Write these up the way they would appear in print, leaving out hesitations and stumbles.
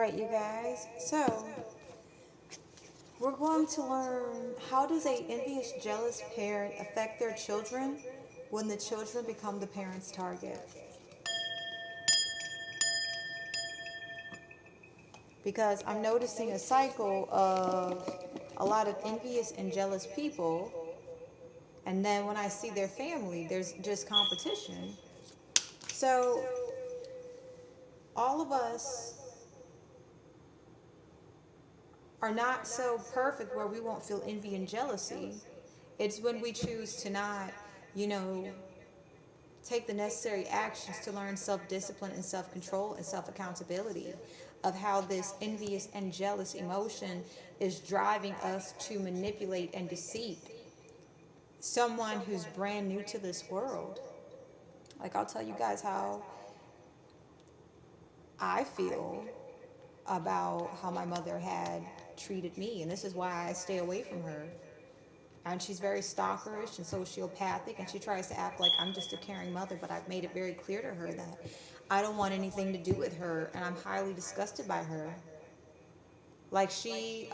right, you guys. So, we're going to learn, how does a envious, jealous parent affect their children when the children become the parent's target? Because I'm noticing a cycle of a lot of envious and jealous people, and then when I see their family, there's just competition. So, all of us are not so perfect where we won't feel envy and jealousy. It's when we choose to not, you know, take the necessary actions to learn self-discipline and self-control and self-accountability of how this envious and jealous emotion is driving us to manipulate and deceive someone who's brand new to this world. Like, I'll tell you guys how I feel about how my mother had treated me, and this is why I stay away from her. And she's very stalkerish and sociopathic, and she tries to act like I'm just a caring mother, but I've made it very clear to her that I don't want anything to do with her, and I'm highly disgusted by her. Like, she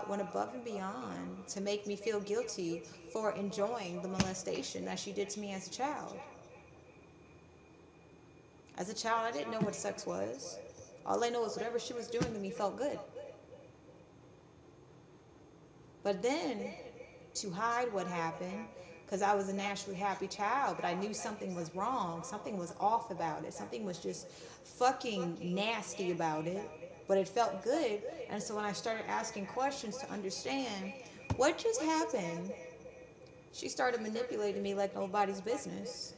went above and beyond to make me feel guilty for enjoying the molestation that she did to me as a child. As a child, I didn't know what sex was. All I know is whatever she was doing to me felt good. But then, to hide what happened, because I was a naturally happy child, but I knew something was wrong, something was off about it, something was just fucking nasty about it, but it felt good. And so when I started asking questions to understand what just happened, she started manipulating me like nobody's business.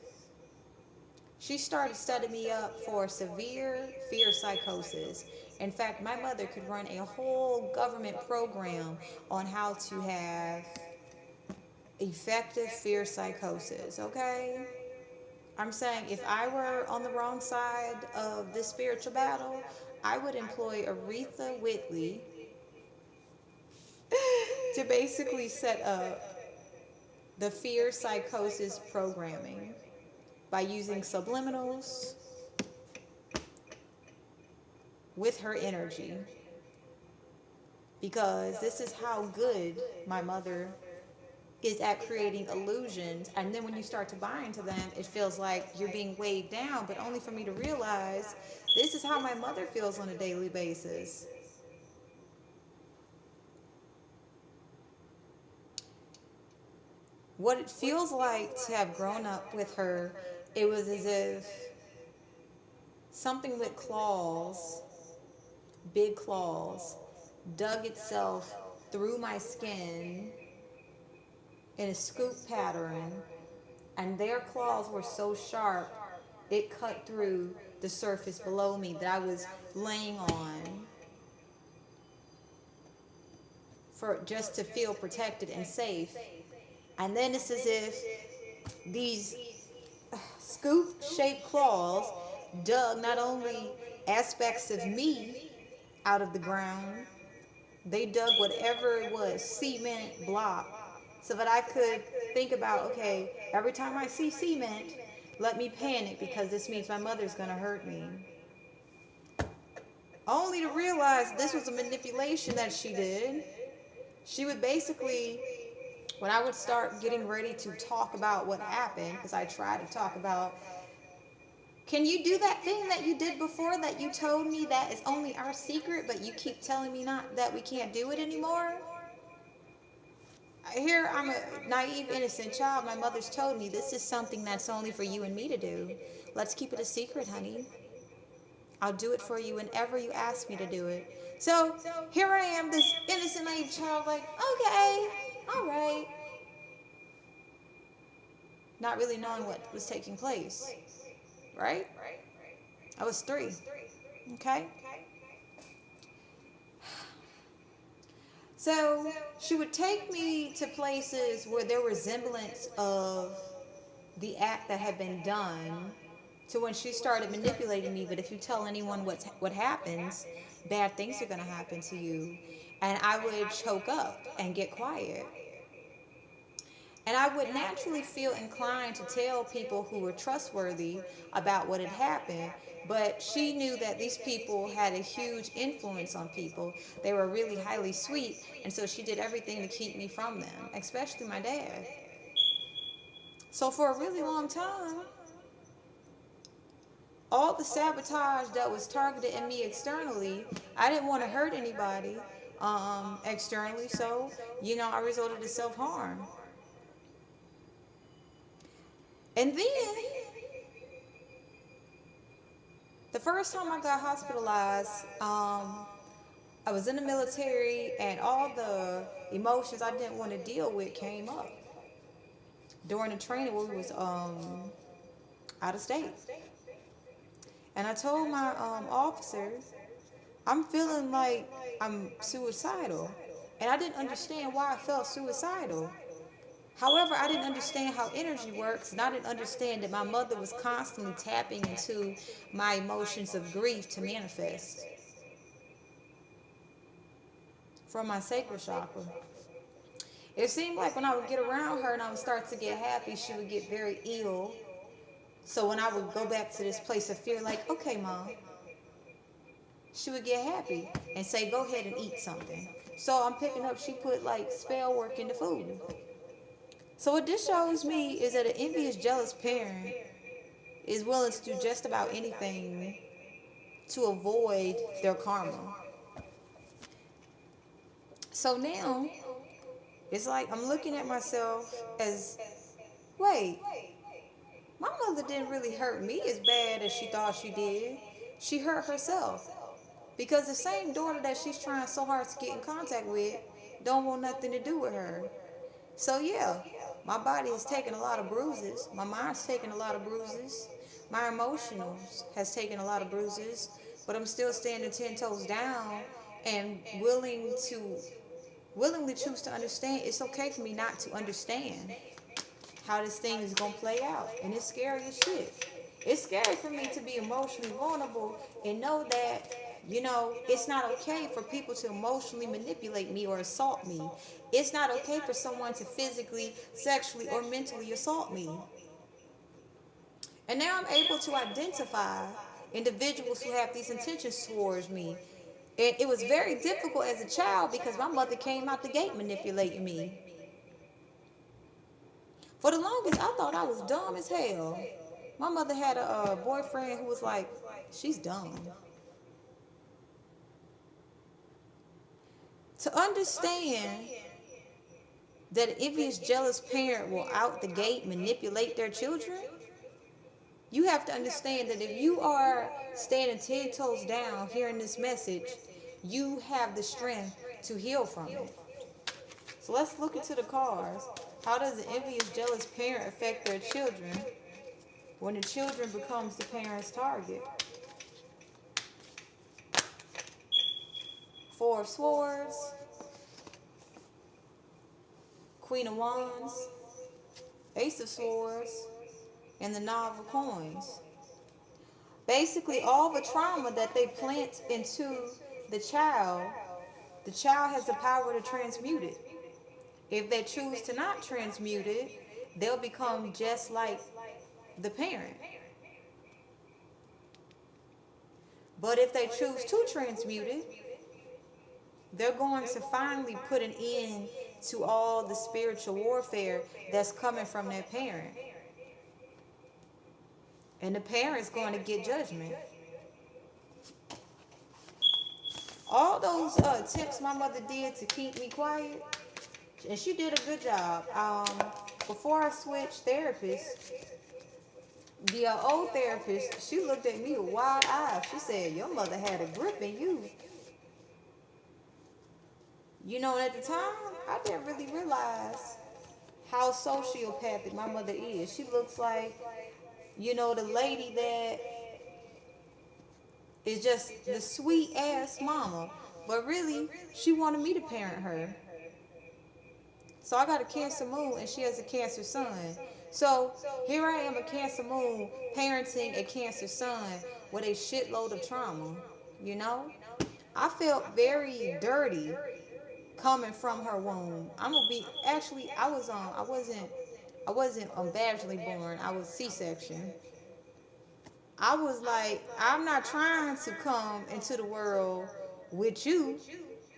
She started setting me up for severe fear psychosis. In fact, my mother could run a whole government program on how to have effective fear psychosis, okay? I'm saying if I were on the wrong side of this spiritual battle, I would employ Aretha Whitley to basically set up the fear psychosis programming by using subliminals with her energy. Because this is how good my mother is at creating illusions, and then when you start to buy into them, it feels like you're being weighed down, but only for me to realize this is how my mother feels on a daily basis. What it feels like to have grown up with her, it was as if something with claws, big claws, dug itself through my skin in a scoop pattern, and their claws were so sharp it cut through the surface below me that I was laying on for just to feel protected and safe. And then it's as if these scoop-shaped claws dug not only aspects of me out of the ground, they dug whatever it was, cement, block, so that I could think about, okay, every time I see cement, let me panic because this means my mother's going to hurt me. Only to realize this was a manipulation that she did. She would basically, when I would start getting ready to talk about what happened, because I tried to talk about, can you do that thing that you did before that you told me that is only our secret, but you keep telling me not that we can't do it anymore? Here, I'm a naive, innocent child. My mother's told me this is something that's only for you and me to do. Let's keep it a secret, honey. I'll do it for you whenever you ask me to do it. So here I am, this innocent, naive child, like, okay, all right. Not really knowing what was taking place, right? I was 3, okay? So she would take me to places where there was semblance of the act that had been done, to when she started manipulating me. But if you tell anyone what happens, bad things are going to happen to you. And I would choke up and get quiet. And I would naturally feel inclined to tell people who were trustworthy about what had happened. But she knew that these people had a huge influence on people. They were really highly sweet. And so she did everything to keep me from them, especially my dad. So for a really long time, all the sabotage that was targeted at me externally, I didn't want to hurt anybody externally. So, I resorted to self-harm. And then, the first time I got hospitalized, I was in the military, and all the emotions I didn't want to deal with came up during the training where we was out of state. And I told my officers, I'm feeling like I'm suicidal. And I didn't understand why I felt suicidal. However, I didn't understand how energy works, and I didn't understand that my mother was constantly tapping into my emotions of grief to manifest from my sacral chakra. It seemed like when I would get around her and I would start to get happy, she would get very ill. So when I would go back to this place of fear, like, okay, Mom, she would get happy and say, go ahead and eat something. So I'm picking up, she put like spell work in the food. So what this shows me is that an envious, jealous parent is willing to do just about anything to avoid their karma. So now, it's like I'm looking at myself as, wait, my mother didn't really hurt me as bad as she thought she did. She hurt herself. Because the same daughter that she's trying so hard to get in contact with don't want nothing to do with her. So yeah, my body has taken a lot of bruises. My mind's taken a lot of bruises. My emotionals has taken a lot of bruises. But I'm still standing 10 toes down and willingly choose to understand. It's okay for me not to understand how this thing is going to play out. And it's scary as shit. It's scary for me to be emotionally vulnerable and know that, it's not okay for people to emotionally manipulate me or assault me. It's not okay for someone to physically, sexually, or mentally assault me. And now I'm able to identify individuals who have these intentions towards me. And it was very difficult as a child because my mother came out the gate manipulating me. For the longest, I thought I was dumb as hell. My mother had a boyfriend who was like, she's dumb. To understand that an envious, jealous parent will out the gate manipulate their children, you have to understand that if you are standing 10 toes down hearing this message, you have the strength to heal from it. So let's look into the cards. How does an envious, jealous parent affect their children when the children becomes the parent's target? Four of Swords, Queen of Wands, Ace of Swords, and the Nine of Coins. Basically, all the trauma that they plant into the child has the power to transmute it. If they choose to not transmute it, they'll become just like the parent. But if they choose to transmute it, they're going to finally put an end to all the spiritual warfare that's coming from their parent. And the parent's going to get judgment. All those tips my mother did to keep me quiet, and she did a good job. Before I switched therapists, the old therapist, she looked at me with wide eyes. She said, your mother had a grip in you. At the time, I didn't really realize how sociopathic my mother is. She looks like, the lady that is just the sweet ass mama. But really, she wanted me to parent her. So I got a Cancer moon and she has a Cancer sun. So here I am, a Cancer moon, parenting a Cancer son with a shitload of trauma, I felt very dirty coming from her womb. I'm gonna be actually. I wasn't vaginally born. I was C-section. I was like, I'm not trying to come into the world with you.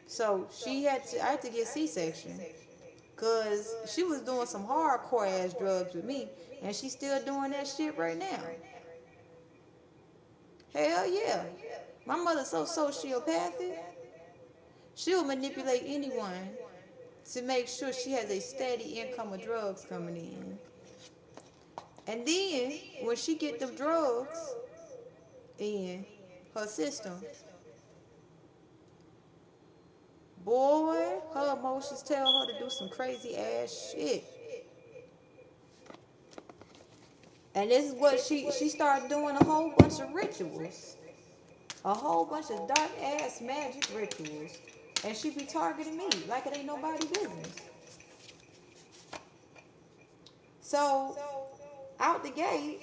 So I had to get C-section. Cause she was doing some hardcore ass drugs with me. And she's still doing that shit right now. Hell yeah. My mother's so sociopathic. She'll manipulate anyone to make sure she has a steady income of drugs coming in. And then when she get them drugs in her system, boy, her emotions tell her to do some crazy ass shit. And this is what she started doing, a whole bunch of rituals. A whole bunch of dark ass magic rituals. And she be targeting me like it ain't nobody business. So, out the gate,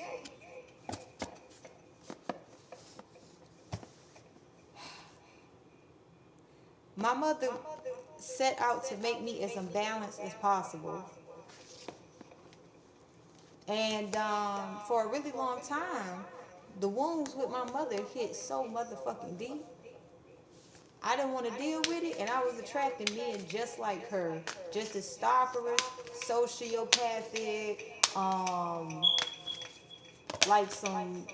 my mother set out to make me as unbalanced as possible. And for a really long time, the wounds with my mother hit so motherfucking deep. I didn't want to deal with it, and I was attracting men just like her. Just as stopperous, sociopathic, like some,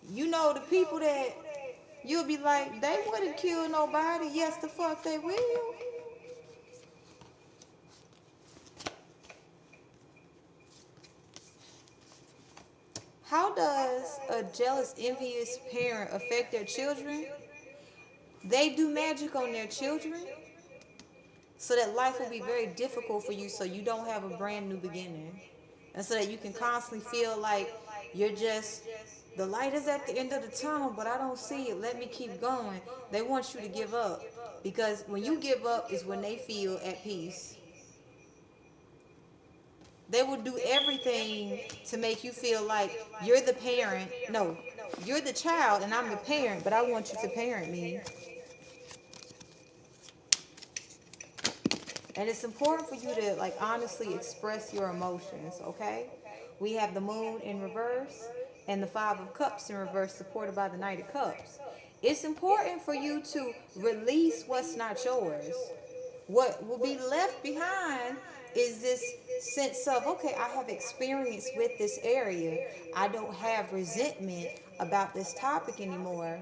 the people that you'll be like, they wouldn't kill nobody. Yes, the fuck they will. How does a jealous, envious parent affect their children? They do magic on their children so that life will be very difficult for you, so you don't have a brand new beginning. And so that you can constantly feel like the light is at the end of the tunnel, but I don't see it. Let me keep going. They want you to give up. Because when you give up is when they feel at peace. They will do everything to make you feel like you're the parent. No, you're the child and I'm the parent, but I want you to parent me. And it's important for you to honestly express your emotions, okay? We have the moon in reverse and the 5 of cups in reverse, supported by the Knight of Cups. It's important for you to release what's not yours. What will be left behind is this sense of, okay, I have experience with this area. I don't have resentment about this topic anymore,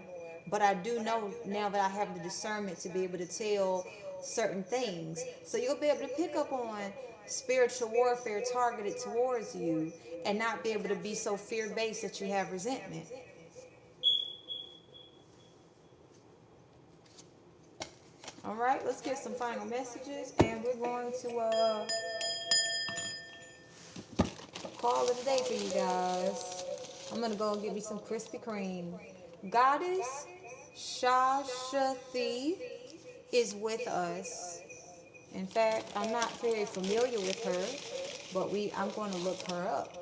but I do know now that I have the discernment to be able to tell certain things. So you'll be able to pick up on spiritual warfare targeted towards you and not be able to be so fear-based that you have resentment. All right, let's get some final messages, and we're going to call it a day for you guys. I'm going to go and give you some Krispy Kreme. Goddess Shashati is with us. In fact, I'm not very familiar with her, but I'm going to look her up.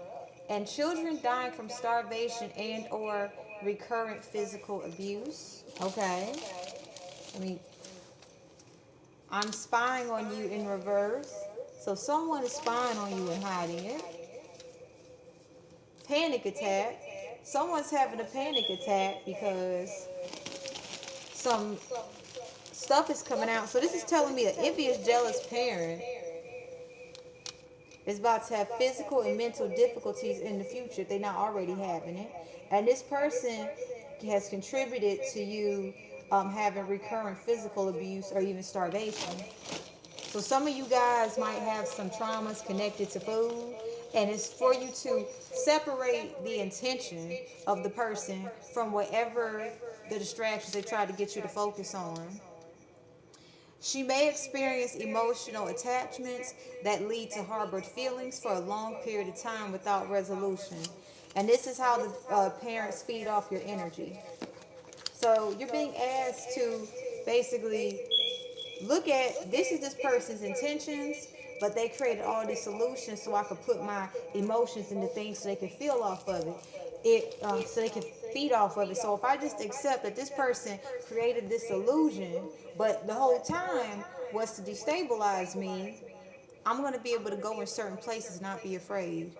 And children dying from starvation and or recurrent physical abuse. Okay. I'm spying on you in reverse. So someone is spying on you and hiding it. Panic attack. Someone's having a panic attack because some stuff is coming out. So this is telling me an envious, jealous parent is about to have physical and mental difficulties in the future if they're not already having it. And this person has contributed to you having recurrent physical abuse or even starvation. So some of you guys might have some traumas connected to food, and it's for you to separate the intention of the person from whatever the distractions they try to get you to focus on. She may experience emotional attachments that lead to harbored feelings for a long period of time without resolution. And this is how the parents feed off your energy. So you're being asked to basically look at, this is this person's intentions, but they created all these solutions so I could put my emotions into things so they can feel off of it. So they can feed off of it. So if I just accept that this person created this illusion, but the whole time was to destabilize me, I'm going to be able to go in certain places and not be afraid.